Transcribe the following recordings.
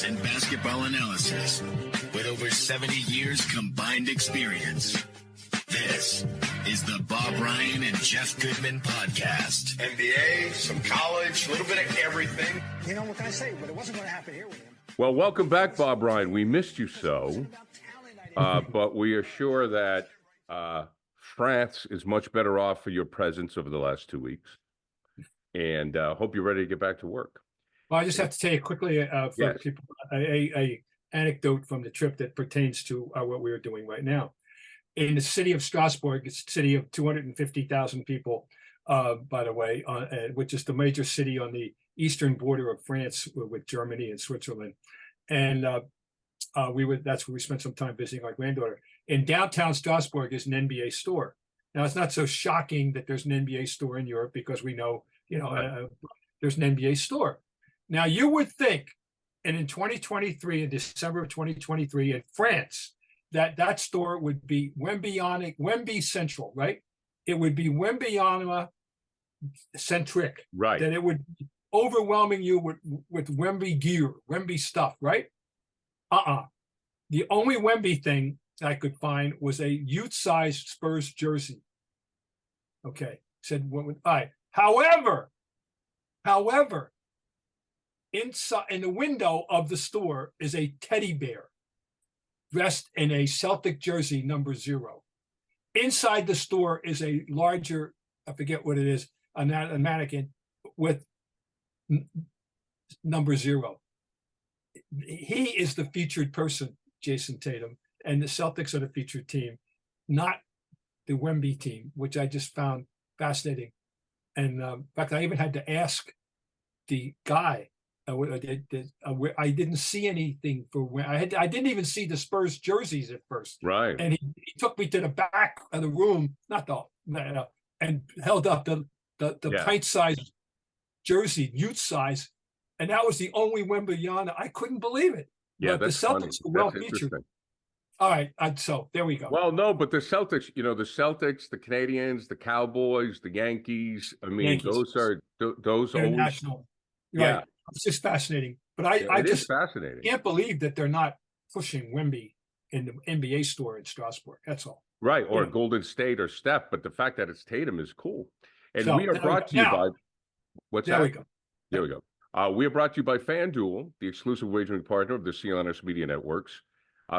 sports and basketball analysis with over 70 years combined experience. This is the Bob Ryan and Jeff Goodman podcast. NBA, some college, a little bit of everything. You know, what can I say? But it wasn't going to happen here with him. Well, welcome back, Bob Ryan. We missed you so, but we are sure that France is much better off for your presence over the last 2 weeks, and hope you're ready to get back to work. Well, I just have to tell you quickly for people a anecdote from the trip that pertains to what we are doing right now. In the city of Strasbourg, it's a city of 250,000 people, by the way, which is the major city on the eastern border of France with Germany and Switzerland. And that's where we spent some time visiting our granddaughter. In downtown Strasbourg is an NBA store. Now, it's not so shocking that there's an NBA store in Europe because we know, there's an NBA store. Now, you would think, and in 2023, in December of 2023, in France, that store would be Wemby Central, right? It would be Wembyana centric, right? That it would be overwhelming you with Wemby gear, Wemby stuff, right? The only Wemby thing I could find was a youth-sized Spurs jersey. Okay, said all right. However, inside in the window of the store is a teddy bear dressed in a Celtic jersey number 0. Inside the store is a larger, I forget what it is, a mannequin with number 0. He is the featured person, Jayson Tatum, and the Celtics are the featured team, not the Wemby team, which I just found fascinating. And in fact, I even had to ask the guy. I didn't see anything for I didn't even see the Spurs jerseys at first. Right. And he took me to the back of the room, and held up the pint-sized jersey, youth size, and that was the only Wembanyama. I couldn't believe it. Yeah, but that's the Celtics were well featured. All right, so there we go. Well, no, but the Celtics, the Celtics, the Canadians, the Cowboys, the Yankees. I mean, those always national. Yeah. Right. It's just fascinating. But I just fascinating. Can't believe that they're not pushing Wemby in the NBA store in Strasbourg. That's all. Right, or Golden State or Steph, but the fact that it's Tatum is cool. And we are brought to you by what's that? There we go. There we go. We are brought to you by FanDuel, the exclusive wagering partner of the CLNS Media Networks.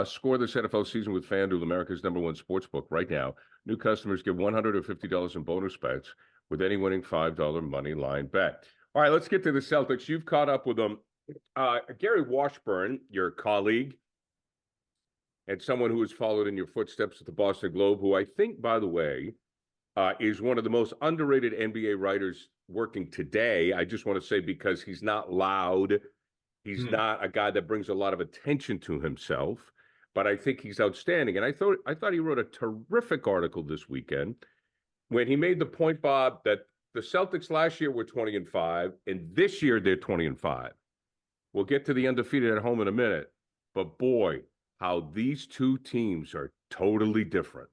Score this NFL season with FanDuel, America's #1 sportsbook right now. New customers get $150 in bonus bets with any winning $5 money line bet. All right, let's get to the Celtics. You've caught up with them. Gary Washburn, your colleague, and someone who has followed in your footsteps at the Boston Globe, who I think, by the way, is one of the most underrated NBA writers working today. I just want to say because he's not loud. He's not a guy that brings a lot of attention to himself, but I think he's outstanding. And I thought he wrote a terrific article this weekend when he made the point, Bob, that the Celtics last year were 20-5, and this year they're 20-5. We'll get to the undefeated at home in a minute, but boy, how these two teams are totally different.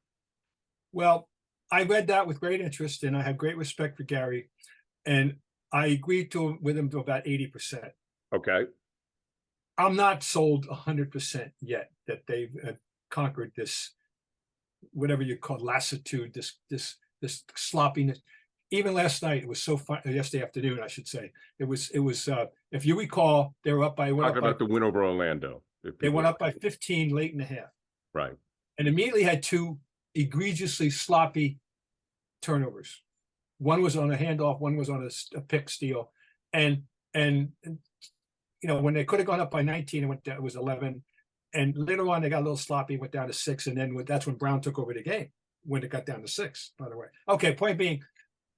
Well, I read that with great interest, and I have great respect for Gary, and I agreed with him to about 80%. Okay. I'm not sold 100% yet that they've conquered this, whatever you call lassitude, this sloppiness. Even last night, it was so fun. Yesterday afternoon, I should say, it was. If you recall, they were up by. Talking about the win over Orlando. They went up by 15 late in the half. Right. And immediately had 2 egregiously sloppy turnovers. One was on a handoff. One was on a pick steal. And when they could have gone up by 19, it was 11. And later on, they got a little sloppy, went down to 6, and then that's when Brown took over the game when it got down to 6. By the way. Okay. Point being.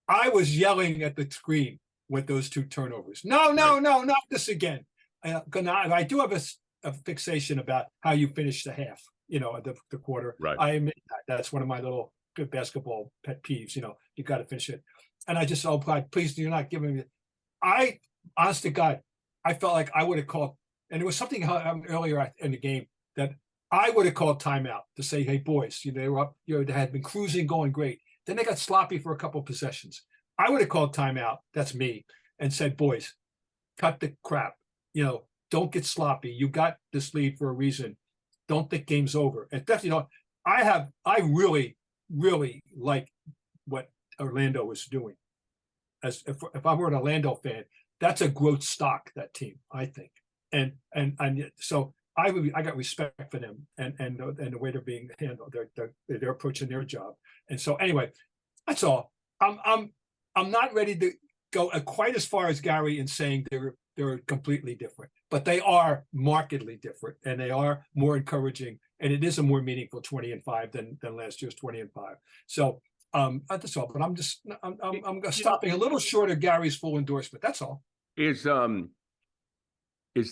I was yelling at the screen with those 2 turnovers. No, not this again. I do have a fixation about how you finish the half, the quarter. Right. I admit that's one of my little good basketball pet peeves. You got to finish it. And I just, oh, God, please do not give me. Honest to God, I felt like I would have called, and it was something earlier in the game that I would have called timeout to say, hey, boys, they were up, they had been cruising, going great. Then they got sloppy for a couple of possessions. I would have called timeout. That's me, and said, boys, cut the crap. don't get sloppy. You got this lead for a reason. Don't think game's over. And definitely don't. I really, really like what Orlando was doing. As if I were an Orlando fan, that's a growth stock, that team, I think. And so I got respect for them and the way they're being handled. They're approaching their job. And so anyway, that's all. I'm not ready to go quite as far as Gary in saying they're completely different, but they are markedly different, and they are more encouraging, and it is a more meaningful 20-5 than last year's 20-5. So that's all. But I'm stopping a little short of Gary's full endorsement. That's all. Is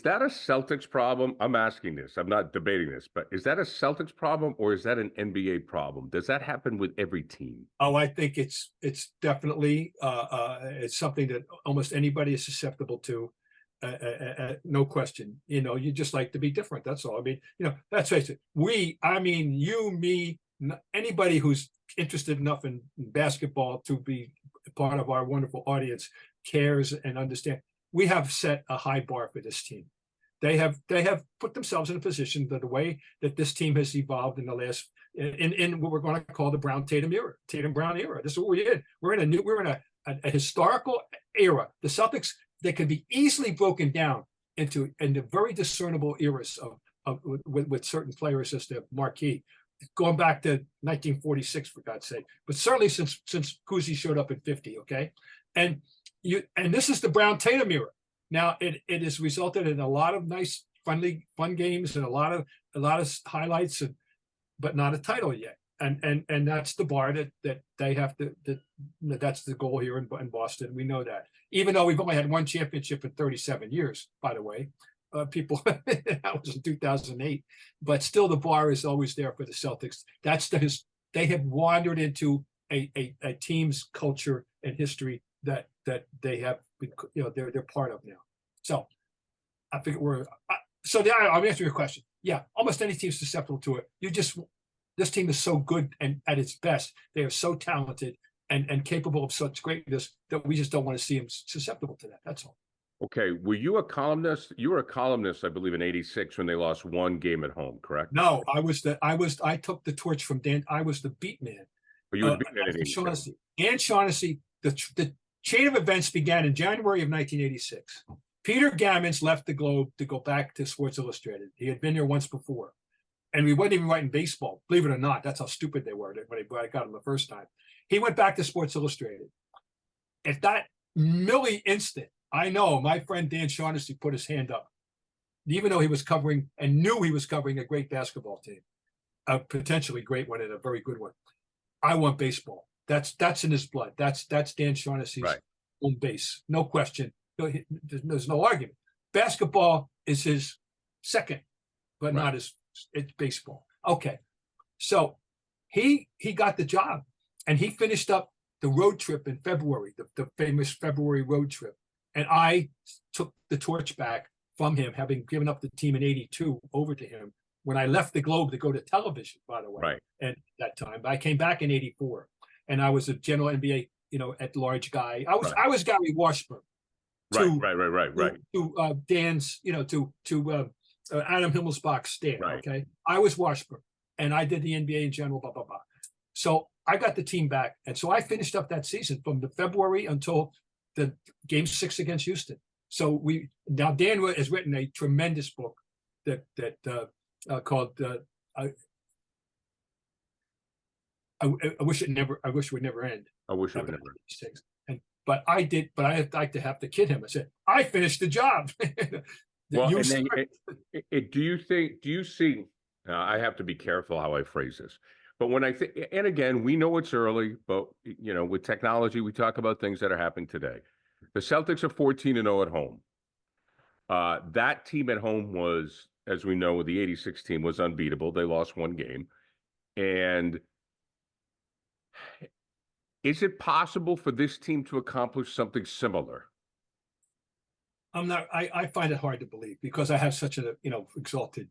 that a Celtics problem? I'm asking this. I'm not debating this, but is that a Celtics problem or is that an NBA problem? Does that happen with every team? Oh, I think it's definitely it's something that almost anybody is susceptible to. No question. You just like to be different. That's all. I mean, let's face it. You, me, anybody who's interested enough in basketball to be part of our wonderful audience cares and understand. We have set a high bar for this team. They have put themselves in a position that the way that this team has evolved in the last in what we're going to call the Brown Tatum era, Tatum Brown era. This is what we did. We're in a historical era. The Celtics, they can be easily broken down into very discernible eras with certain players as the marquee, going back to 1946 for God's sake. But certainly since Cousy showed up in 50, okay, and this is the Brown Tatum era. Now it has resulted in a lot of nice, fun games and a lot of highlights, but not a title yet. And that's the bar that they have to. That's the goal here in Boston. We know that, even though we've only had one championship in 37 years. By the way, people that was in 2008, but still the bar is always there for the Celtics. They have wandered into a team's culture and history that they have been, they're part of now. So I think I'm answering your question. Yeah, almost any team's susceptible to it. This team is so good and at its best. They are so talented and capable of such greatness that we just don't want to see them susceptible to that. That's all. Okay. Were you a columnist? You were a columnist, I believe, in '86 when they lost one game at home, correct? No, I took the torch from Dan. I was the beat man. But you were beat man in '86. Dan Shaughnessy, the chain of events began in January of 1986. Peter Gammons left the Globe to go back to Sports Illustrated. He had been there once before. And we wasn't even writing baseball, believe it or not. That's how stupid they were when I got him the first time. He went back to Sports Illustrated. At that milli instant, I know my friend Dan Shaughnessy put his hand up, even though he was covering and knew he was covering a great basketball team, a potentially great one and a very good one. I want baseball. That's in his blood. That's Dan Shaughnessy's home base. No question. There's no argument. Basketball is his second, but not his. It's baseball. Okay. So he got the job, and he finished up the road trip in February, the famous February road trip. And I took the torch back from him, having given up the team in '82 over to him when I left the Globe to go to television, by the way. Right. And that time, I came back in '84, and I was a general NBA, at large guy. I was Gary Washburn. Right. To Dan's, to Adam Himmelsbach's Stan. Right. Okay, I was Washburn, and I did the NBA in general. Blah blah blah. So I got the team back, and so I finished up that season from the February until the Game 6 against Houston. So now Dan has written a tremendous book that called I wish it would never end. I wish it would never end. But I like to have to kid him. I said, I finished the job. Well, do you see, I have to be careful how I phrase this, but when I think, and again, we know it's early, but with technology, we talk about things that are happening today. The Celtics are 14-0 at home. That team at home was, as we know, the '86 team was unbeatable. They lost one game. And is it possible for this team to accomplish something similar? I find it hard to believe because I have such an exalted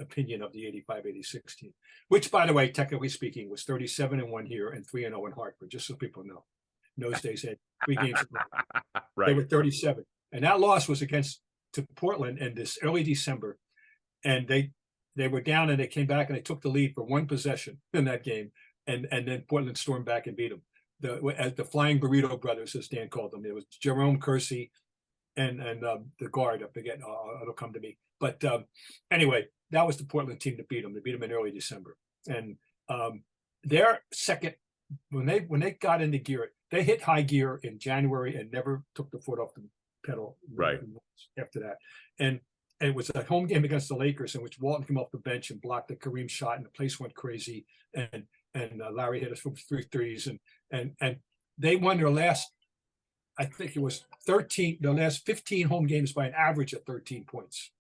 opinion of the '85-'86 team, which, by the way, technically speaking, was 37-1 here and 3-0 in Hartford, just so people know. In those days, they had 3 games. Right. They were 37, and that loss was against to Portland in this early December, and they were down and they came back and they took the lead for one possession in that game, and then Portland stormed back and beat them. The Flying Burrito Brothers, as Dan called them. It was Jerome Kersey and the guard, I forget, it'll come to me. But anyway, that was the Portland team that beat them. They beat them in early December. And their second, when they got into gear, they hit high gear in January and never took the foot off the pedal after that. And it was a home game against the Lakers in which Walton came off the bench and blocked the Kareem shot, and the place went crazy. And Larry hit us from 3 threes, and they won their last, I think it was 13, the last 15 home games by an average of 13 points,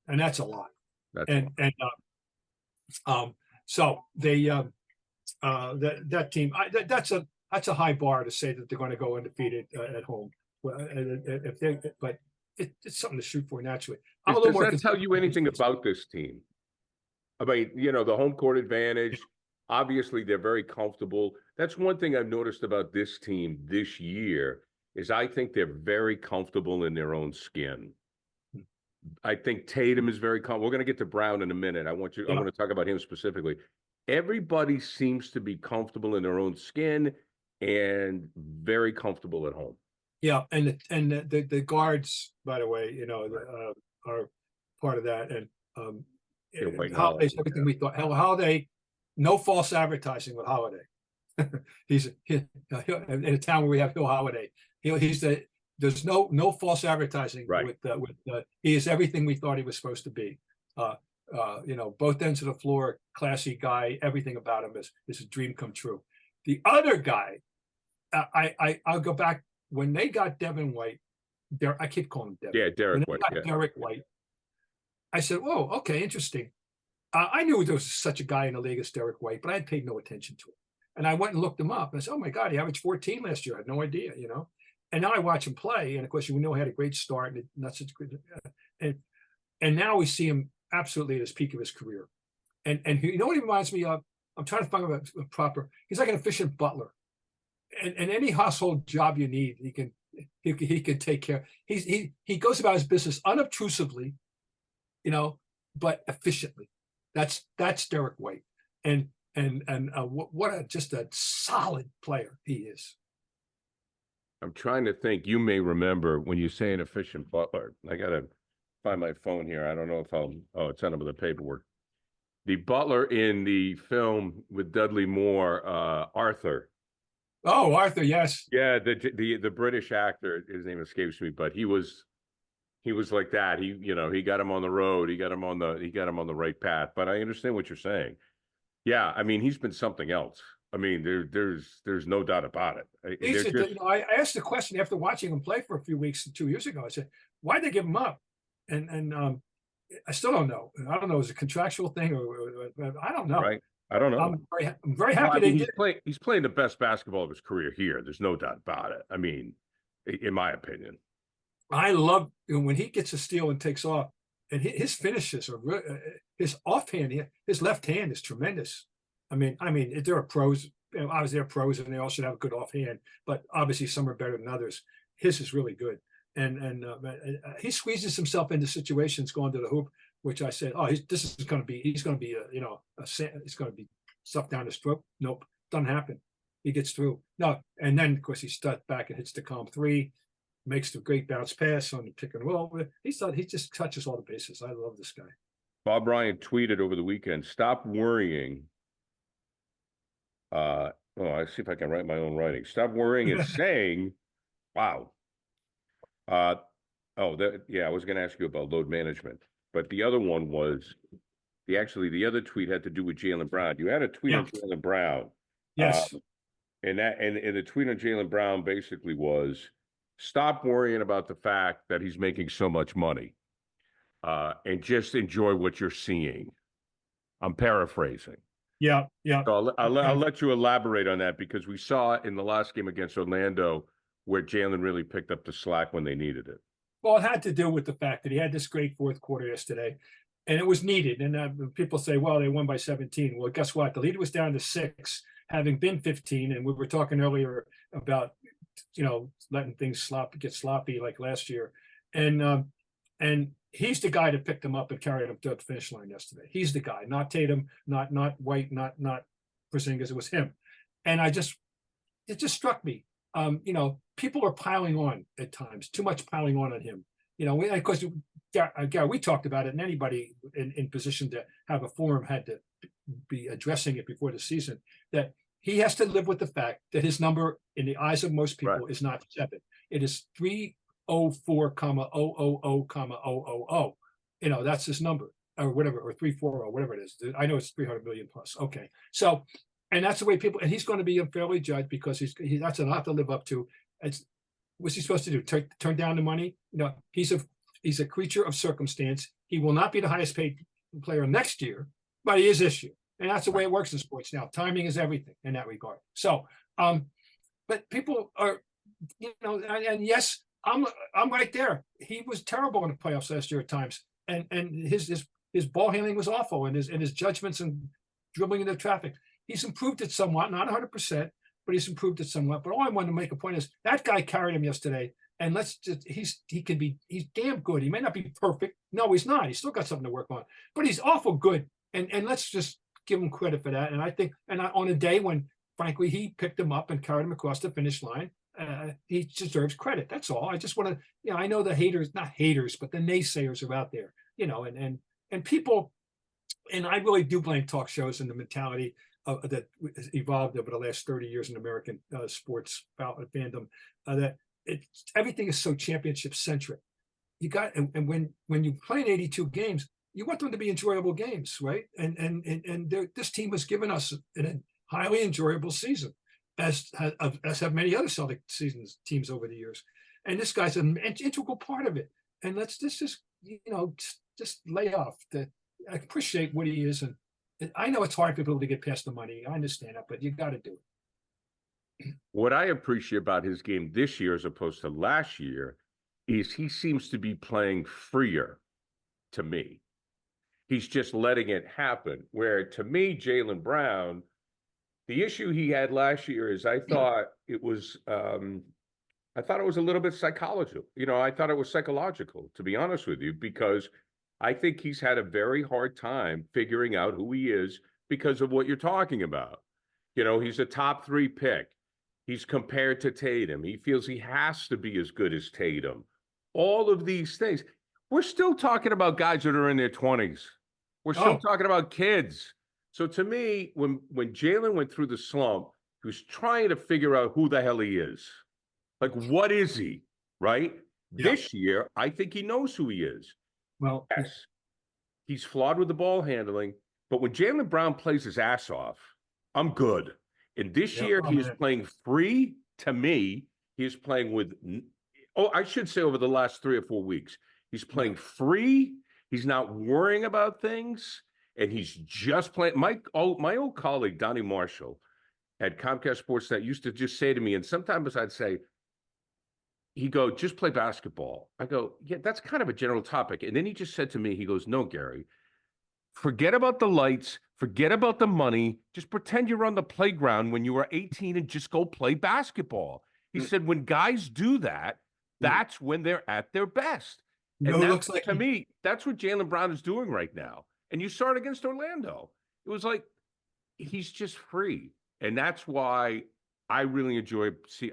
and that's a lot. So they that team, that's a high bar to say that they're going to go undefeated at home. Well, but it's something to shoot for naturally. Does that tell you anything about this team? I mean, the home court advantage, obviously they're very comfortable. That's one thing I've noticed about this team this year is I think they're very comfortable in their own skin. I think Tatum is very comfortable. We're going to get to Brown in a minute. I want to talk about him specifically. Everybody seems to be comfortable in their own skin and very comfortable at home. Yeah, and the guards, by the way, are part of that. And Holiday's everything we thought. Holiday, no false advertising with Holiday. He's in a town where we have Hill Holiday. There's no false advertising with he is everything we thought he was supposed to be. Both ends of the floor, classy guy. Everything about him is a dream come true. The other guy, I'll go back when they got Devin White. I keep calling him Devin. Yeah, Derrick White. Derrick White. I said, "Oh, okay, interesting." I knew there was such a guy in the league as Derrick White, but I had paid no attention to him. And I went and looked him up. And I said, "Oh my God, he averaged 14 last year. I had no idea, And now I watch him play, and of course, we know he had a great start, and not such good. And now we see him absolutely at his peak of his career. And you know what he reminds me of? I'm trying to find a proper. He's like an efficient butler, and any household job you need, he can take care. He goes about his business unobtrusively, but efficiently. That's Derrick White, and what just a solid player he is. I'm trying to think. You may remember when you say an efficient butler. I gotta find my phone here. I don't know if it's under the paperwork. The butler in the film with Dudley Moore, Arthur. Oh, Arthur, yes. Yeah, the British actor. His name escapes me, but he was like that. He got him on the road. He got him on the right path. But I understand what you're saying. Yeah, I mean, he's been something else. I mean, there's no doubt about it. I asked the question after watching him play for a few weeks 2 years ago. I said, "Why'd they give him up?" And I still don't know. I don't know. Is it a contractual thing or I don't know. Right. I don't know. I'm very happy he's playing the best basketball of his career here. There's no doubt about it. I mean, in my opinion. I love when he gets a steal and takes off, and his finishes are his offhand. His left hand is tremendous. I mean, there are pros. Obviously, they're pros, and they all should have a good offhand. But obviously, some are better than others. His is really good, and he squeezes himself into situations going to the hoop, which I said, "Oh, he's going to be it's going to be stuff down his throat." Nope, doesn't happen. He gets through. No, and then of course he steps back and hits the calm three. Makes the great bounce pass on the pick and roll. He just touches all the bases. I love this guy. Bob Bryant tweeted over the weekend, "Stop worrying." I see if I can write my own writing. Stop worrying and saying, "Wow." I was going to ask you about load management, but the other one was the other tweet had to do with Jaylen Brown. You had a tweet on Jaylen Brown. Yes. And the tweet on Jaylen Brown basically was, stop worrying about the fact that he's making so much money, and just enjoy what you're seeing. I'm paraphrasing. Yeah. So I'll let you elaborate on that, because we saw it in the last game against Orlando where Jaylen really picked up the slack when they needed it. Well, it had to do with the fact that he had this great fourth quarter yesterday, and it was needed. And people say, well, they won by 17. Well, guess what? The lead was down to 6, having been 15. And we were talking earlier about, letting things get sloppy like last year. and he's the guy that picked him up and carried him to the finish line yesterday. He's the guy, not Tatum, not White, not Porzingis. It was him. And it just struck me. People are piling on at times, too much piling on him. Of course, Gary, we talked about it, and anybody in position to have a forum had to be addressing it before the season, that he has to live with the fact that his number in the eyes of most people is not 7. It is 304,000,000. That's his number, or whatever, or 340, whatever it is. I know it's 300 million plus. Okay. So, and that's the way people, and he's going to be unfairly judged because that's a lot to live up to. What's he supposed to do? Turn down the money? He's a creature of circumstance. He will not be the highest paid player next year, but he is this year. And that's the way it works in sports now. Timing is everything in that regard. So, but people are, and yes, I'm right there. He was terrible in the playoffs last year at times, and his ball handling was awful, and his judgments and dribbling into traffic. He's improved it somewhat, not 100%, but he's improved it somewhat. But all I wanted to make a point is that guy carried him yesterday, and he's damn good. He may not be perfect. No, he's not. He's still got something to work on, but he's awful good. And let's just give him credit for that. And I think, on a day when, frankly, he picked him up and carried him across the finish line, he deserves credit. That's all. I just want to, I know the haters, not haters, but the naysayers are out there, and people, and I really do blame talk shows and the mentality that evolved over the last 30 years in American sports fandom, that everything is so championship centric. You got, and when you play in 82 games, you want them to be enjoyable games, right? And this team has given us a highly enjoyable season, as have many other Celtic teams over the years. And this guy's an integral part of it. And let's just lay off. I appreciate what he is, and I know it's hard for people to get past the money. I understand that, but you got to do it. What I appreciate about his game this year, as opposed to last year, is he seems to be playing freer. To me, he's just letting it happen. Where to me, Jaylen Brown, the issue he had last year is I thought it was a little bit psychological. I thought it was psychological, to be honest with you, because I think he's had a very hard time figuring out who he is because of what you're talking about. He's a top 3 pick. He's compared to Tatum. He feels he has to be as good as Tatum. All of these things. We're still talking about guys that are in their 20s. We're still talking about kids. So to me, when Jaylen went through the slump, he was trying to figure out who the hell he is. Like, what is he, right? Yeah. This year, I think he knows who he is. Well, yes, he's flawed with the ball handling, but when Jaylen Brown plays his ass off, I'm good. And this year, he is playing free. To me, he is playing with, I should say over the last 3 or 4 weeks, he's playing free. He's not worrying about things, and he's just playing. My old colleague, Donnie Marshall, at Comcast Sportsnet, used to just say to me, and sometimes I'd say, he'd go, just play basketball. I go, yeah, that's kind of a general topic. And then he just said to me, he goes, no, Gary, forget about the lights, forget about the money. Just pretend you're on the playground when you were 18 and just go play basketball. He said, when guys do that, that's when they're at their best. And looks like to me, that's what Jaylen Brown is doing right now. And you saw it against Orlando. It was like, he's just free. And that's why I really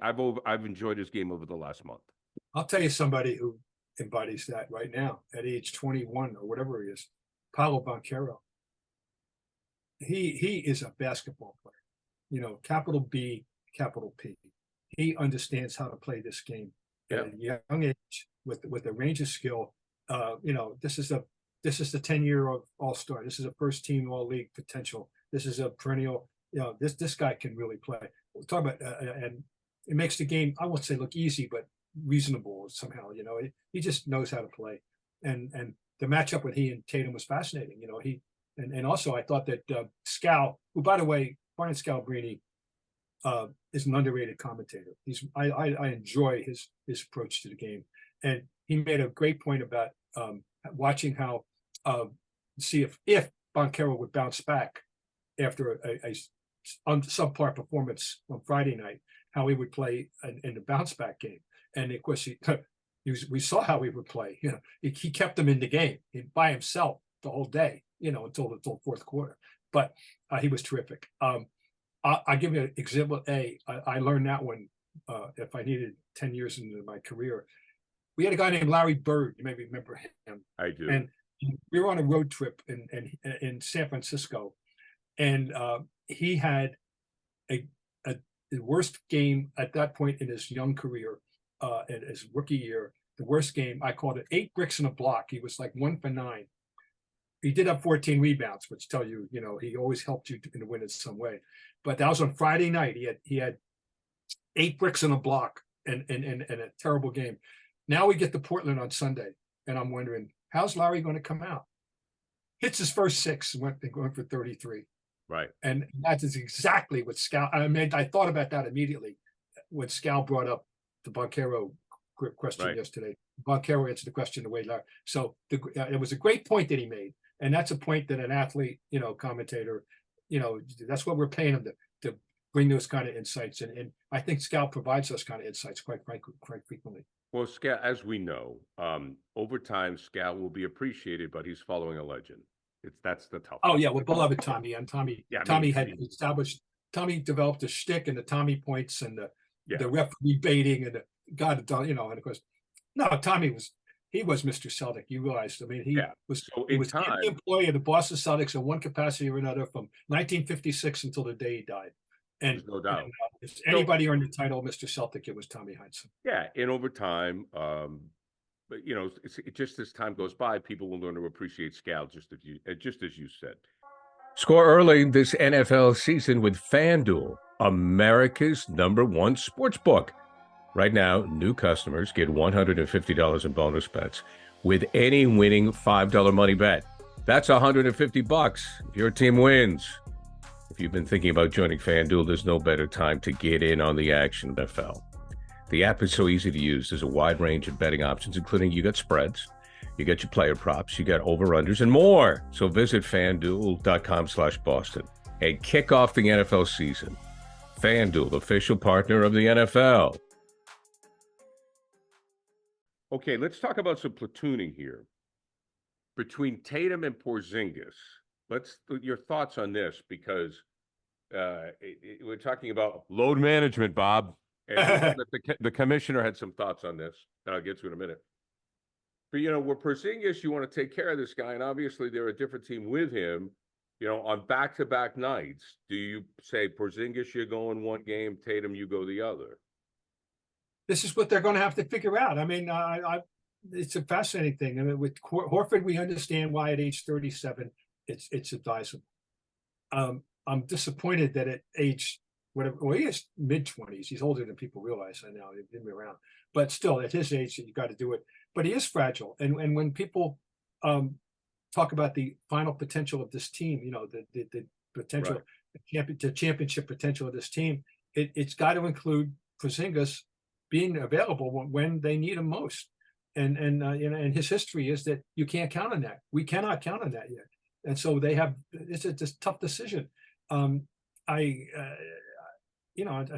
I've enjoyed his game over the last month. I'll tell you somebody who embodies that right now at age 21 or whatever he is, Paolo Banchero. He is a basketball player, capital B, capital P. He understands how to play this game at a young age with a range of skill. This is the 10-year all-star. This is a first team all-league potential. This is a perennial. This guy can really play. We'll talk about and it makes the game, I won't say look easy, but reasonable somehow. He just knows how to play, and the matchup with he and Tatum was fascinating. And also I thought that Scal, who by the way, Brian Scalabrine, is an underrated commentator. I enjoy his approach to the game, and he made a great point about watching how see if Banchero would bounce back after a subpar performance on Friday night, how he would play in the bounce back game. And of course, he we saw how he would play. He kept them in the game by himself the whole day, until fourth quarter. But he was terrific. I'll give you an example A. I learned that one if I needed 10 years into my career. We had a guy named Larry Bird. You may remember him. I do. And we were on a road trip in San Francisco, and he had the worst game at that point in his young career, in his rookie year. The worst game, I called it 8 bricks in a block. He was like 1 for 9. He did have 14 rebounds, which tell you, he always helped you to win in some way. But that was on Friday night. He had 8 bricks in a block and a terrible game. Now we get to Portland on Sunday, and I'm wondering, how's Larry going to come out? Hits his first 6, going for 33. Right. And that is exactly what Scal. I thought about that immediately when Scal brought up the Boncaro question yesterday. Boncaro answered the question the way Larry. So it was a great point that he made, and that's a point that an athlete, commentator, that's what we're paying him to bring those kind of insights, and I think Scal provides those kind of insights quite frequently. Well, Scal, as we know, over time, Scal will be appreciated, but he's following a legend. That's the tough. Oh yeah, well, beloved Tommy and Tommy. Yeah, Tommy had established. Tommy developed a shtick and the Tommy points and the referee baiting and the God, and of course, no, Tommy was Mr. Celtic. You realized. I mean, he was the employee of the Boston Celtics in one capacity or another from 1956 until the day he died. And no doubt, if anybody earned the title Mr. Celtic, it was Tommy Heinsohn. Yeah, and over time, but just as time goes by, people will learn to appreciate Scal, just as you said. Score early this NFL season with FanDuel, America's #1 sports book. Right now, new customers get $150 in bonus bets with any winning $5 money bet. That's $150 if your team wins. If you've been thinking about joining FanDuel, there's no better time to get in on the action, NFL. The app is so easy to use. There's a wide range of betting options, including you got spreads, you got your player props, you got over-unders, and more. So visit FanDuel.com/Boston and kick off the NFL season. FanDuel, official partner of the NFL. Okay, let's talk about some platooning here. Between Tatum and Porzingis, your thoughts on this, because we're talking about load management, Bob. And the commissioner had some thoughts on this that I'll get to in a minute. But, with Porzingis, you want to take care of this guy, and obviously they're a different team with him, on back-to-back nights. Do you say, Porzingis, you're going one game, Tatum, you go the other? This is what they're going to have to figure out. I mean, it's a fascinating thing. I mean, with Horford, we understand why at age 37 it's advisable. I'm disappointed that at age he is mid-20s. He's older than people realize. I know he's been around, but still, at his age, you got to do it. But he is fragile, and when people talk about the final potential of this team, the potential, the championship potential of this team, it's got to include Porzingis being available when they need him most. And his history is that you can't count on that. We cannot count on that yet. And so it's a tough decision. A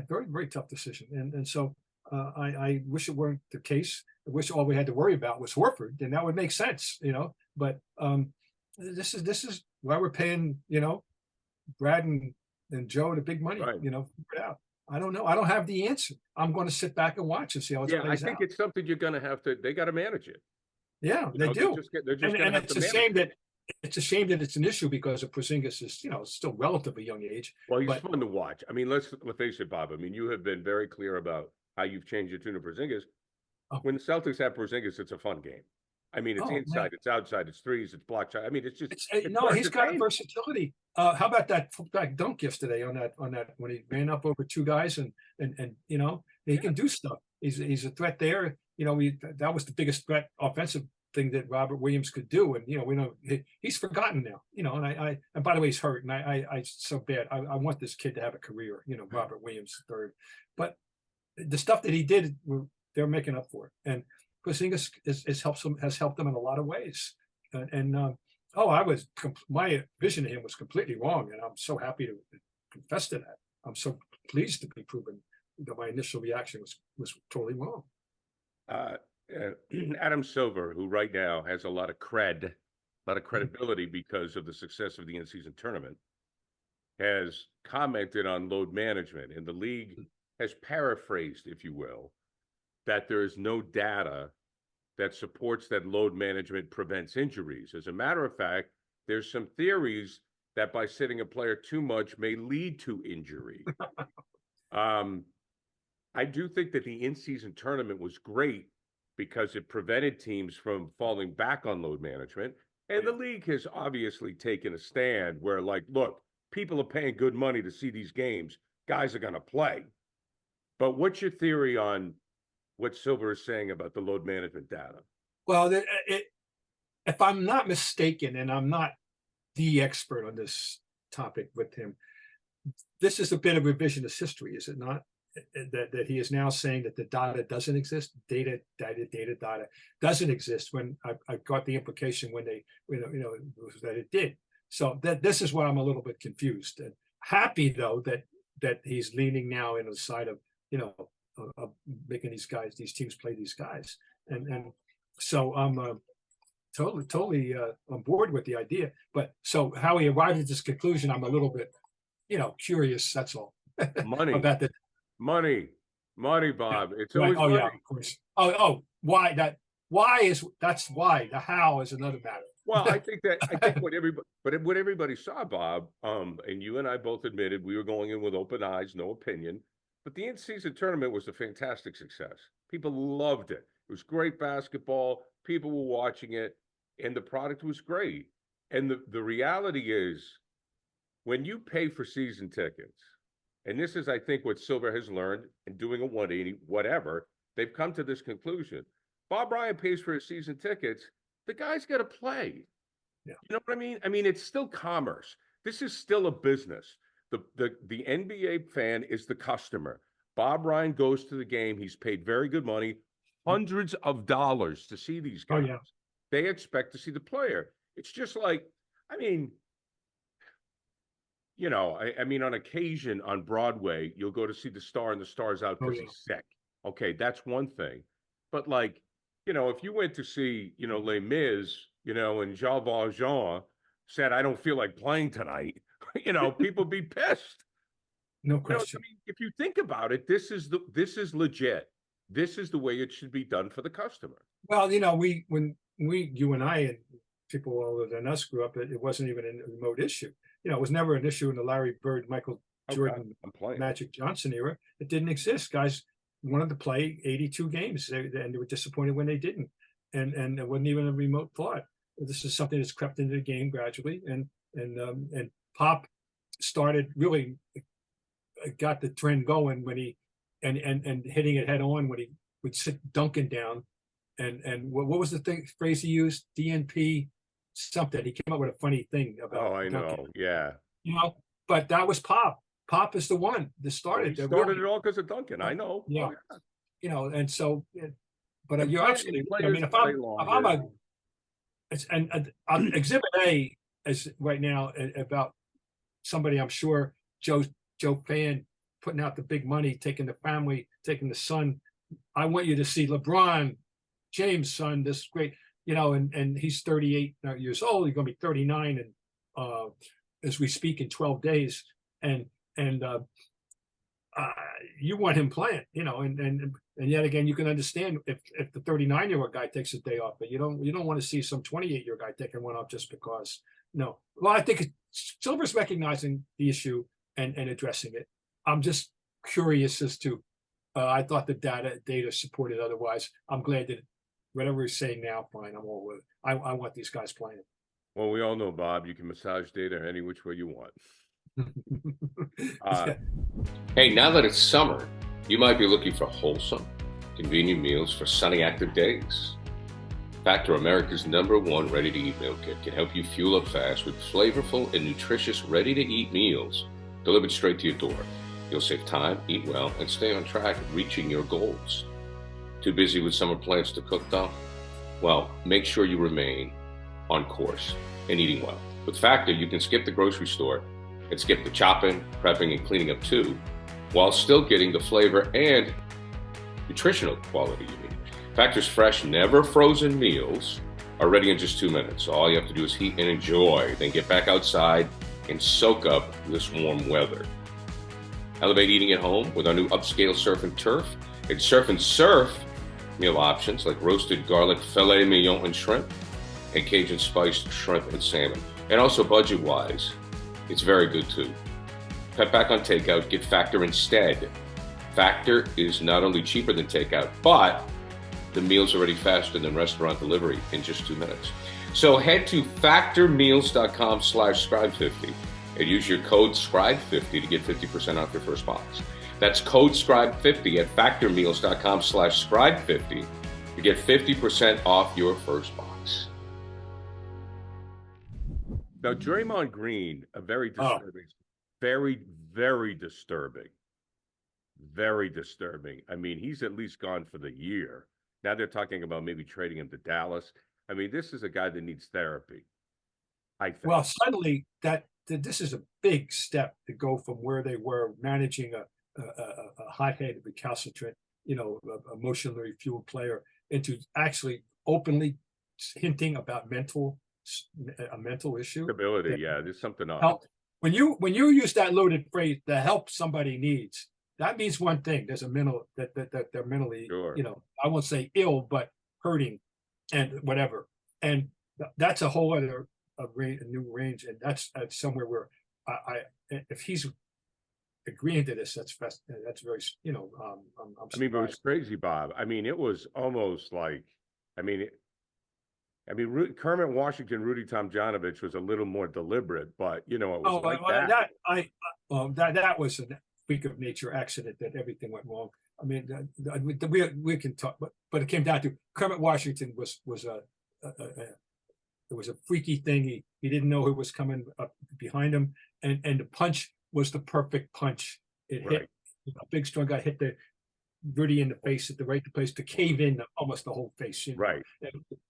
very, very tough decision. And so I wish it weren't the case. I wish all we had to worry about was Horford, and that would make sense, but this is why we're paying, Brad and Joe the big money, figure it out. I don't know. I don't have the answer. I'm going to sit back and watch and see how it plays out. I think it's something you're going to have to. They got to manage it. Yeah, they do. And it's a shame that it's an issue because of Porzingis is still relatively young age. Well, he's fun to watch. I mean, let's face it, Bob. I mean, you have been very clear about how you've changed your tune to Porzingis. When the Celtics have Porzingis, it's a fun game. I mean, it's inside, it's outside, it's threes, it's block shot. I mean, he's got versatility. How about that dunk yesterday on that when he ran up over 2 guys and he can do stuff. He's a threat there. That was the biggest threat offensive thing that Robert Williams could do, and we know he's forgotten now. And by the way, he's hurt, and I so bad. I want this kid to have a career. Robert Williams III, but the stuff that he did, they're making up for it, and Porzingis has helped them in a lot of ways. My vision of him was completely wrong, and I'm so happy to confess to that. I'm so pleased to be proven that my initial reaction was totally wrong. Adam Silver, who right now has a lot of credibility because of the success of the in-season tournament, has commented on load management, and the league has paraphrased, if you will, that there is no data that supports that load management prevents injuries. As a matter of fact, there's some theories that by sitting a player too much may lead to injury. I do think that the in-season tournament was great because it prevented teams from falling back on load management. And the league has obviously taken a stand where, like, look, people are paying good money to see these games. Guys are going to play. But what's your theory on what Silver is saying about the load management data? Well, if I'm not mistaken, and I'm not the expert on this topic with him, this is a bit of revisionist history, is it not? That he is now saying that the data doesn't exist, data doesn't exist, when I got the implication when they, that it did. So this is why I'm a little bit confused. And happy though that he's leaning now in the side of making these teams play these guys, and so I'm totally on board with the idea. But so how he arrived at this conclusion, I'm a little bit curious. That's all. Money about the money, Bob. It's right. always Oh money. yeah, of course. Oh, why that? That's why. The how is another matter. Well, I think what everybody saw, Bob, and you and I both admitted we were going in with open eyes, no opinion. But the in-season tournament was a fantastic success. People loved it. It was great basketball. People were watching it, and the product was great. And the reality is, when you pay for season tickets, and this is, I think, what Silver has learned in doing a 180, whatever, they've come to this conclusion. Bob Ryan pays for his season tickets. The guy's got to play. Yeah. You know what I mean? I mean, it's still commerce. This is still a business. The NBA fan is the customer. Bob Ryan goes to the game. He's paid very good money, hundreds of dollars to see these guys. Oh, yeah. They expect to see the player. It's just like, I mean, I mean, on occasion on Broadway, you'll go to see the star and the star's out because he's sick. Okay, that's one thing. But like, if you went to see, Les Mis, and Jean Valjean said, I don't feel like playing tonight, people be pissed. No question. I mean, if you think about it, this is legit. This is the way it should be done for the customer. Well, you and I and people older than us grew up, it wasn't even a remote issue. It was never an issue in the Larry Bird, Michael Jordan, Magic Johnson era. It didn't exist. Guys wanted to play 82 games, and they were disappointed when they didn't. And it wasn't even a remote thought. This is something that's crept into the game gradually, and Pop started really got the trend going when he and hitting it head on when he would sit Duncan down, and what was the phrase he used? DNP something. He came up with a funny thing about. Oh, I Duncan. know. Yeah. But that was Pop. Pop is the one that started. He started it all because of Duncan. I know. Yeah. Oh, yeah. And so, but you're absolutely. I mean, if I'm Exhibit A is right now about somebody I'm sure Joe Fan putting out the big money, taking the family, taking the son. I want you to see LeBron James' son, this great, and he's 38 years old. He's going to be 39 and as we speak in 12 days. And you want him playing, and yet again, you can understand if the 39-year-old guy takes a day off, but you don't want to see some 28-year guy taking one off just because. No. Well, I think Silver's recognizing the issue and addressing it. I'm just curious as to, I thought the data supported otherwise. I'm glad that whatever he's saying now, fine, I'm all with it. I want these guys playing. Well, we all know, Bob, you can massage data any which way you want. Hey, now that it's summer, you might be looking for wholesome, convenient meals for sunny, active days. Factor, America's #1 ready-to-eat meal kit, can help you fuel up fast with flavorful and nutritious ready-to-eat meals delivered straight to your door. You'll save time, eat well, and stay on track of reaching your goals. Too busy with summer plans to cook though? Well, make sure you remain on course and eating well. With Factor, you can skip the grocery store and skip the chopping, prepping, and cleaning up too, while still getting the flavor and nutritional quality you need. Factor's fresh, never frozen meals are ready in just 2 minutes. All you have to do is heat and enjoy, then get back outside and soak up this warm weather. Elevate eating at home with our new upscale Surf and Turf. It's Surf and Surf meal options like roasted garlic filet mignon and shrimp, and Cajun spiced shrimp and salmon. And also budget-wise, it's very good too. Cut back on takeout, get Factor instead. Factor is not only cheaper than takeout, but the meal's already faster than restaurant delivery in just 2 minutes. So head to factormeals.com/scribe50 and use your code SCRIBE50 to get 50% off your first box. That's code SCRIBE50 at factormeals.com/scribe50 to get 50% off your first box. Now, Draymond Green, a very disturbing, very disturbing. Very disturbing. I mean, he's at least gone for the year. Now they're talking about maybe trading him to Dallas. I mean, this is a guy that needs therapy, I think. Well, suddenly this is a big step to go from where they were managing a high-headed, recalcitrant, emotionally fueled player into actually openly hinting about a mental issue. Stability, yeah, there's something off. When you use that loaded phrase, the help somebody needs, that means one thing. There's a mental that they're mentally, sure. I won't say ill, but hurting and whatever. And that's a whole other a new range. And that's somewhere where if he's agreeing to this, that's very, I'm I mean, but it was crazy, Bob. I mean, it was almost like, Kermit Washington, Rudy Tomjanovich was a little more deliberate, but it was that was a freak of nature accident that everything went wrong. I mean, we can talk, but it came down to Kermit Washington was it was a freaky thing. He didn't know who was coming up behind him, and the punch was the perfect punch. It hit a big strong guy, hit the Rudy in the face at the right place to cave in almost the whole face. Right.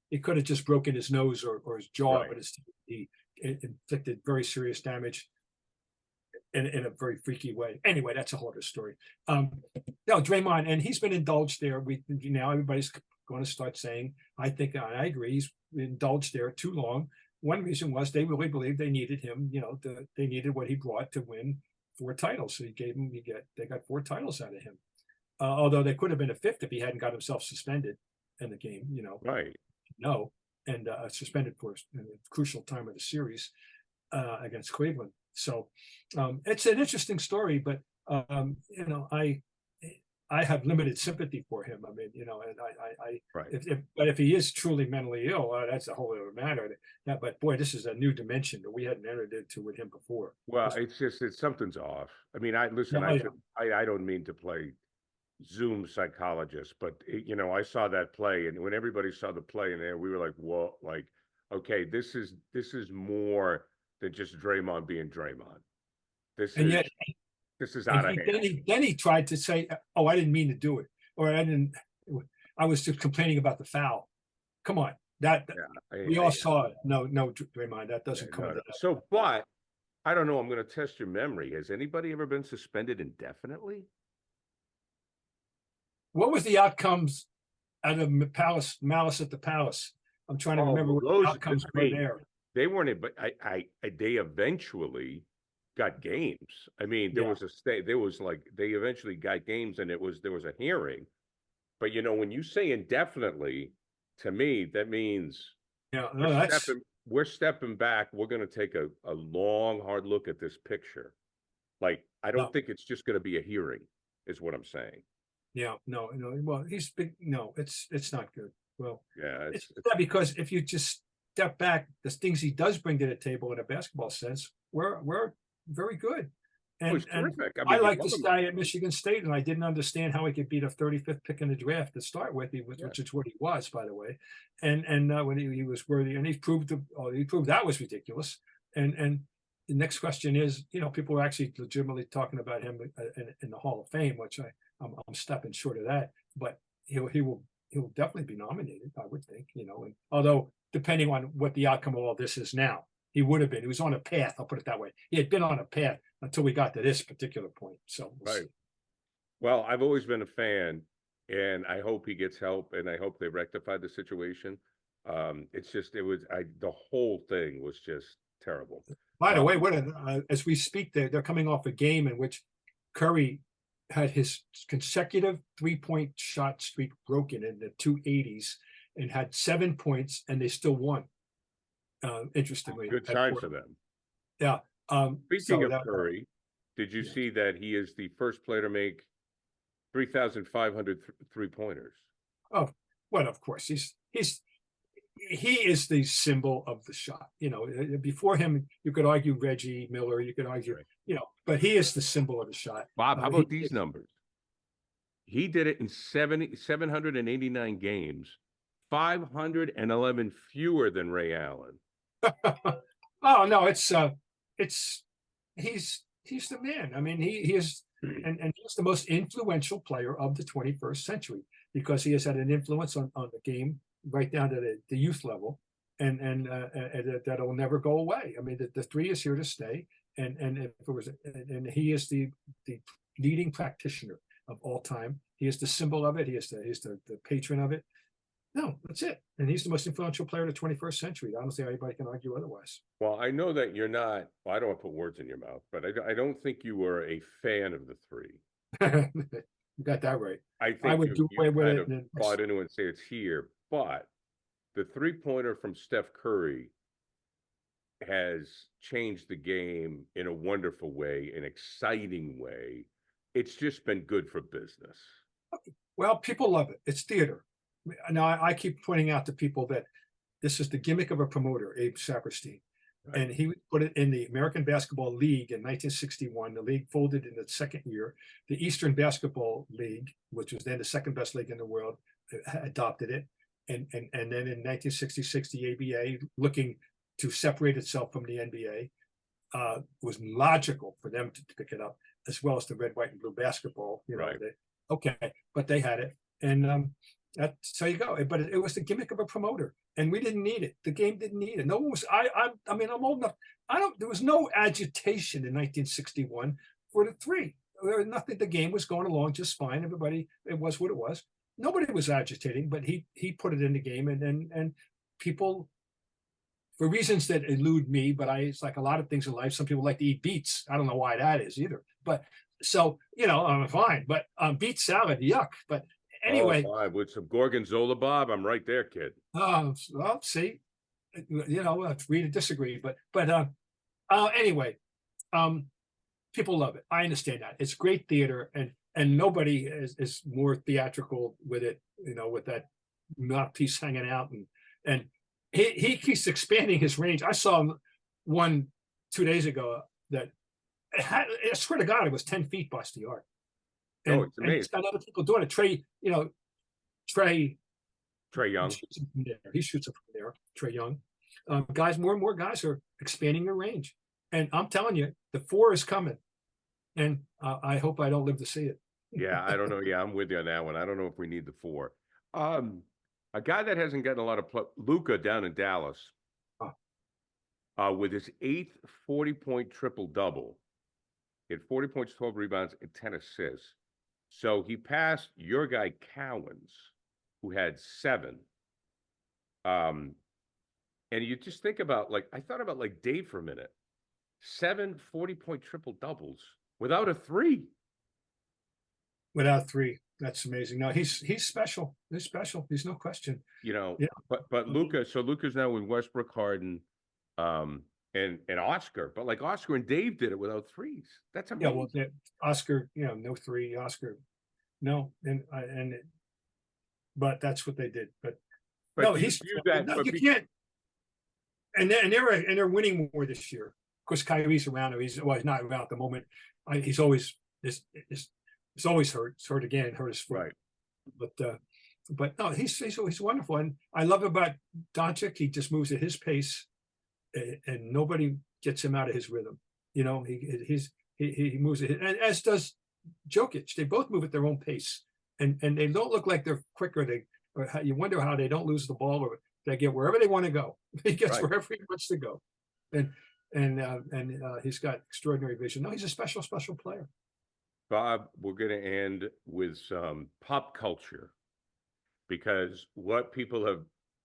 It could have just broken his nose or his jaw, right. But he inflicted very serious damage in a very freaky way. Anyway, that's a whole other story. Draymond, and he's been indulged there. Now everybody's going to start saying, I think, and I agree, he's indulged there too long. One reason was they really believed they needed him. They needed what he brought to win 4 titles. So they got 4 titles out of him. Although they could have been a 5th if he hadn't got himself suspended in the game. Right. No, and suspended for a crucial time of the series against Cleveland. So it's an interesting story, but I have limited sympathy for him. I mean, right. But if he is truly mentally ill, that's a whole other matter. But boy, this is a new dimension that we hadn't entered into with him before. Well, it's something's off. I mean, I don't mean to play Zoom psychologist, but I saw that play, and when everybody saw the play in there, we were like, whoa, like, okay, this is more than just Draymond being Draymond. This is out of hand. Then he tried to say, "Oh, I didn't mean to do it," or I was just complaining about the foul. Come on, we all saw it. No, Draymond, that doesn't come. So, but I don't know. I'm going to test your memory. Has anybody ever been suspended indefinitely? What was the outcomes out of Malice at the Palace? I'm trying to remember what the outcomes were there. They weren't, but they eventually got games. I mean, there was they eventually got games, and there was a hearing. But when you say indefinitely, to me, that means we're stepping back. We're going to take a long, hard look at this picture. Like, I don't think it's just going to be a hearing, is what I'm saying. Yeah, no. Well, he's big. No, it's not good. Well, yeah, it's because if you just step back, the things he does bring to the table in a basketball sense, we're very good. And terrific. I like this guy at Michigan State, and I didn't understand how he could beat a 35th pick in the draft to start with, which is what he was, by the way. And when he was worthy, and he proved that was ridiculous. And the next question is, people are actually legitimately talking about him in the Hall of Fame, which I'm stepping short of that, but he'll definitely be nominated, I would think, and although depending on what the outcome of all this is now, he would have been. He was on a path. I'll put it that way. He had been on a path until we got to this particular point. So right. Well, I've always been a fan, and I hope he gets help, and I hope they rectify the situation. The whole thing was just terrible. By the way, as we speak, they're coming off a game in which Curry had his consecutive 3-point shot streak broken in the 280s and had 7 points, and they still won. Interestingly, good sign for them. Yeah. Speaking of Curry, did you see that he is the first player to make 3,500 3-pointers? Oh, well, of course he is the symbol of the shot. Before him, you could argue Reggie Miller, you could argue, but he is the symbol of the shot. Bob, how about these numbers? He did it in 789 games, 511 fewer than Ray Allen. Oh no, he's the man. I mean, he is, and he's the most influential player of the 21st century because he has had an influence on the game right down to the youth level, and that'll never go away. I mean, the three is here to stay, and if it was, and he is the leading practitioner of all time. He is the symbol of it. He's the patron of it. No, that's it. And he's the most influential player of the 21st century. I don't see how anybody can argue otherwise. Well, I know that you're not. Well, I don't want to put words in your mouth, but I don't think you were a fan of the three. You got that right. I think I would do away with it. Bought into it and say it's here, but the 3-pointer from Steph Curry has changed the game in a wonderful way, an exciting way. It's just been good for business. Well, people love it. It's theater. Now, I keep pointing out to people that this is the gimmick of a promoter, Abe Saperstein. Right. And he put it in the American Basketball League in 1961. The league folded in its second year. The Eastern Basketball League, which was then the second best league in the world, adopted it. And then in 1966, the ABA, looking to separate itself from the NBA, was logical for them to pick it up, as well as the red, white, and blue basketball. Right. But they had it. And so you go. But it was the gimmick of a promoter. And we didn't need it. The game didn't need it. No one was. I mean, I'm old enough. There was no agitation in 1961 for the three. There was nothing. The game was going along just fine. Everybody, it was what it was. Nobody was agitating, but he put it in the game, and people, for reasons that elude me, but it's like a lot of things in life. Some people like to eat beets. I don't know why that is either. But so I'm fine. But beet salad, yuck. But anyway, with some gorgonzola, Bob, I'm right there, kid. Well, see, agree to disagree, but anyway, people love it. I understand that it's great theater, and nobody is more theatrical with it, with that mouthpiece hanging out, and he keeps expanding his range. I saw one 2 days ago that I swear to God, it was 10 feet past the arc. And, it's amazing. And it's got other people doing it. Trey Young. He shoots it from there. Trey Young. Guys, more and more guys are expanding their range. And I'm telling you, the 4 is coming. And I hope I don't live to see it. Yeah, I don't know. Yeah, I'm with you on that one. I don't know if we need the 4. A guy that hasn't gotten a lot of Luka down in Dallas, with his 8th 40-point triple-double. He had 40 points, 12 rebounds, and 10 assists. So he passed your guy Cowens, who had 7. And you just think about, I thought about Dave for a minute. 7 40-point triple doubles without a 3. Without 3, that's amazing. No, he's special. He's special. There's no question. But Luka. So Luka's now with Westbrook, Harden, and Oscar. But Oscar and Dave did it without 3s. That's amazing. Yeah, well, Oscar, no 3. Oscar, no, but that's what they did. But no, you can't. And they're winning more this year. Of course, Kyrie's around. He's not around at the moment. He's always always hurt. He's hurt again. Hurt his foot. Right. But no, he's wonderful. And I love about Doncic. He just moves at his pace, and nobody gets him out of his rhythm. He moves at and as does Jokic. They both move at their own pace, and they don't look like they're quicker. You wonder how they don't lose the ball, or they get wherever they want to go. He gets wherever he wants to go, and he's got extraordinary vision. No, he's a special player. Bob, we're going to end with some pop culture, because what people have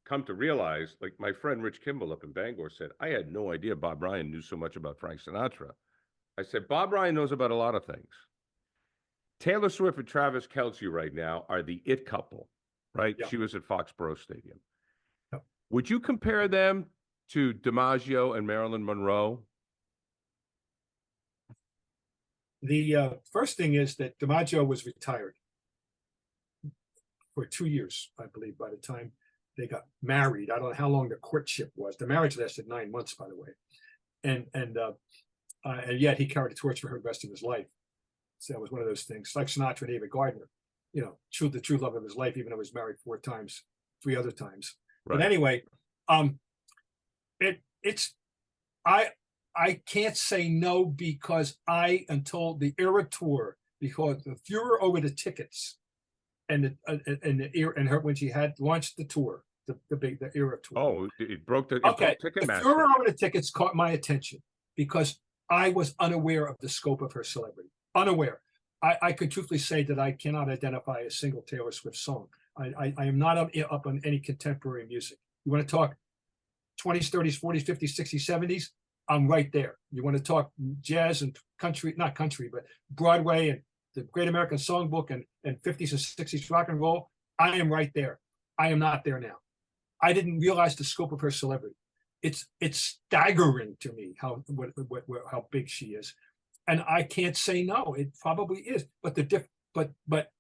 come to realize, like my friend Rich Kimball up in Bangor said, I had no idea Bob Ryan knew so much about Frank Sinatra. I said, Bob Ryan knows about a lot of things. Taylor Swift and Travis Kelce right now are the it couple, right? Yeah. She was at Foxborough Stadium. Yeah. Would you compare them to DiMaggio and Marilyn Monroe? The first thing is that DiMaggio was retired for 2 years, I believe, by the time they got married. I don't know how long the courtship was. The marriage lasted 9 months, by the way. And yet he carried the torch for her the rest of his life. So that was one of those things, like Sinatra and Ava Gardner, the true love of his life, even though he was married 4 times, 3 other times. Right. But anyway, I can't say no, because until the Era tour, because the furor over the tickets and her when she had launched the tour, the Era tour. Oh, it broke the Ticketmaster. The furor over the tickets caught my attention because I was unaware of the scope of her celebrity. Unaware. I could truthfully say that I cannot identify a single Taylor Swift song. I am not up on any contemporary music. You want to talk 20s, 30s, 40s, 50s, 60s, 70s? I'm right there. You want to talk jazz and country, not country, but Broadway and the Great American Songbook and 50s and 60s rock and roll? I am right there. I am not there now. I didn't realize the scope of her celebrity. It's staggering to me how big she is. And I can't say no. It probably is. But but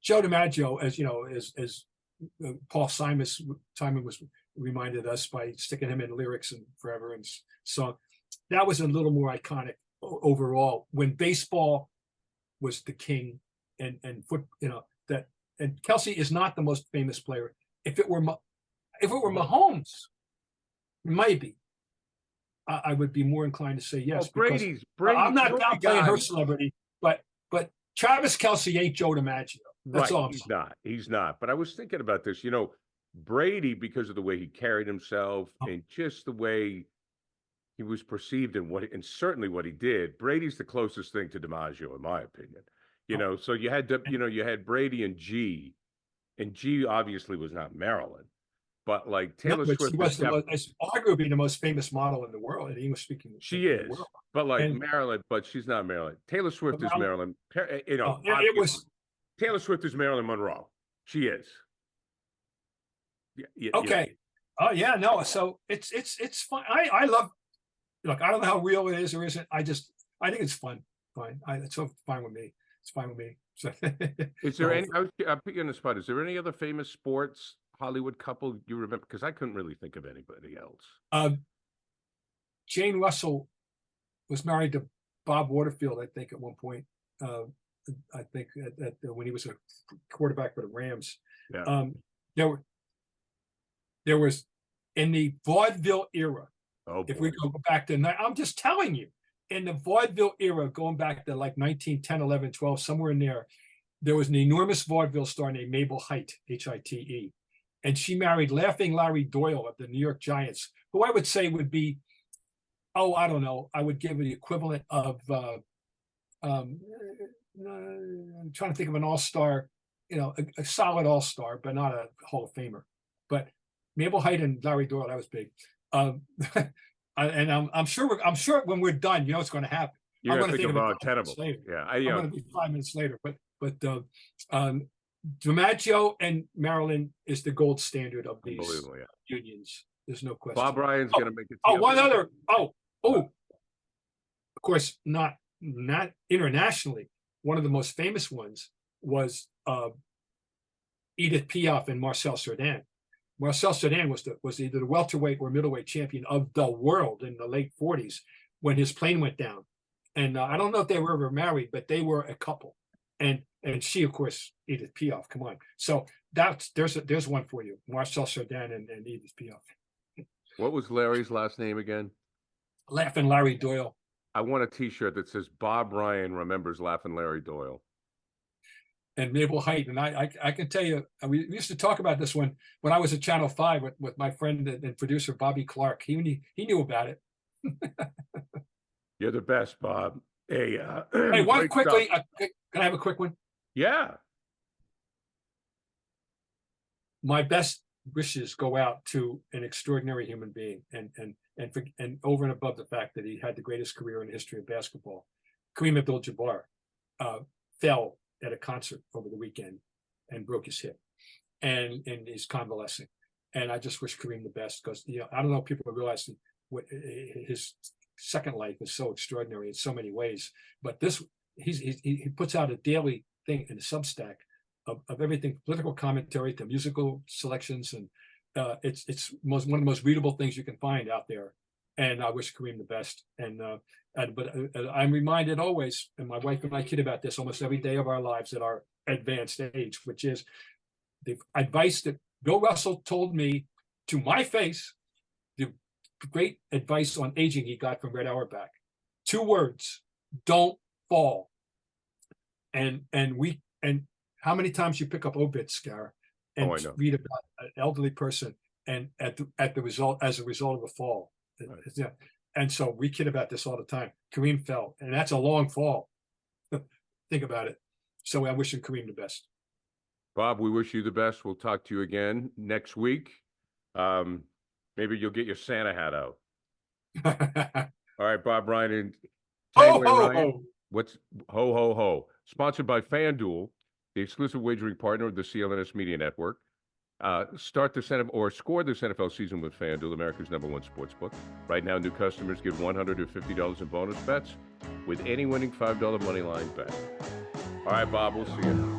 Joe DiMaggio, as Paul Simon was reminded us by sticking him in lyrics and forever and song, that was a little more iconic overall when baseball was the king and Kelce is not the most famous player. If it were Mahomes, maybe I would be more inclined to say yes. Well, Brady's I'm not downplaying her celebrity, but Travis Kelce ain't Joe DiMaggio. That's all. He's not. But I was thinking about this. Brady, because of the way he carried himself and just the way he was perceived and certainly what he did, Brady's the closest thing to DiMaggio, in my opinion. So you had Brady and G obviously was not Marilyn. But like Taylor Swift, she was arguably the most famous model in the world, in English speaking. She is, but Marilyn, but she's not Marilyn. Taylor Swift is Marilyn. Taylor Swift is Marilyn Monroe. She is. Okay. Oh yeah, no. So it's fun. I love. Look, I don't know how real it is or isn't. I think it's fun. Fine. It's so fine with me. It's fine with me. So, is there any? I'll put you on the spot. Is there any other famous sports Hollywood couple you remember? Because I couldn't really think of anybody else. Jane Russell was married to Bob Waterfield, I think, at one point. I think when he was a quarterback for the Rams. Yeah. There was in the vaudeville era. Oh, if we go back to, I'm just telling you, in the vaudeville era, going back to like 1910, 11, 12, somewhere in there was an enormous vaudeville star named Mabel Hite, Hite. And she married Laughing Larry Doyle of the New York Giants, who I would say would be, I don't know, I would give the equivalent of, I'm trying to think of an all-star, a solid all-star, but not a Hall of Famer. But Mabel Hite and Larry Doyle, that was big. And I'm sure when we're done, what's going to happen. You're going to think about Tenable. Yeah, I'm going to be 5 minutes later, but DiMaggio and Marilyn is the gold standard of these unions. There's no question. Bob Ryan's going to make it. One other. Of course, not internationally. One of the most famous ones was Edith Piaf and Marcel Cerdan. Marcel Cerdan was either the welterweight or middleweight champion of the world in the late 40s when his plane went down. And I don't know if they were ever married, but they were a couple. And she, of course, Edith Piaf. Come on. So there's one for you, Marcel Cerdan and Edith Piaf. What was Larry's last name again? Laughing Larry Doyle. I want a T-shirt that says Bob Ryan remembers Laughing Larry Doyle. And Mabel Hite. And I can tell you, we used to talk about this when I was at Channel 5 with my friend and producer, Bobby Clark. He knew about it. You're the best, Bob. Hey, one quickly, Can I have a quick one? Yeah. My best wishes go out to an extraordinary human being, and over and above the fact that he had the greatest career in the history of basketball. Kareem Abdul-Jabbar fell at a concert over the weekend and broke his hip, and is convalescing. And I just wish Kareem the best, because I don't know if people realize what his second life is so extraordinary in so many ways. But this, he puts out a daily thing in the Substack of everything, political commentary to musical selections, and it's one of the most readable things you can find out there. And I wish Kareem the best. But I'm reminded always, and my wife and I kid about this almost every day of our lives at our advanced age, which is the advice that Bill Russell told me to my face, the great advice on aging he got from Red Auerbach. 2 words: don't fall. And how many times you pick up obits, Scar, and read about an elderly person and as a result of a fall. Right. Yeah. And so we kid about this all the time. Kareem fell, and that's a long fall. Think about it. So I wish Kareem the best. Bob, we wish you the best. We'll talk to you again next week. Maybe you'll get your Santa hat out. All right, Bob Ryan and Tanguay Ryan. What's ho ho ho? Sponsored by FanDuel, the exclusive wagering partner of the CLNS Media Network. Score this NFL season with FanDuel, America's #1 sportsbook. Right now, new customers get $150 in bonus bets with any winning $5 money line bet. All right, Bob, we'll see you.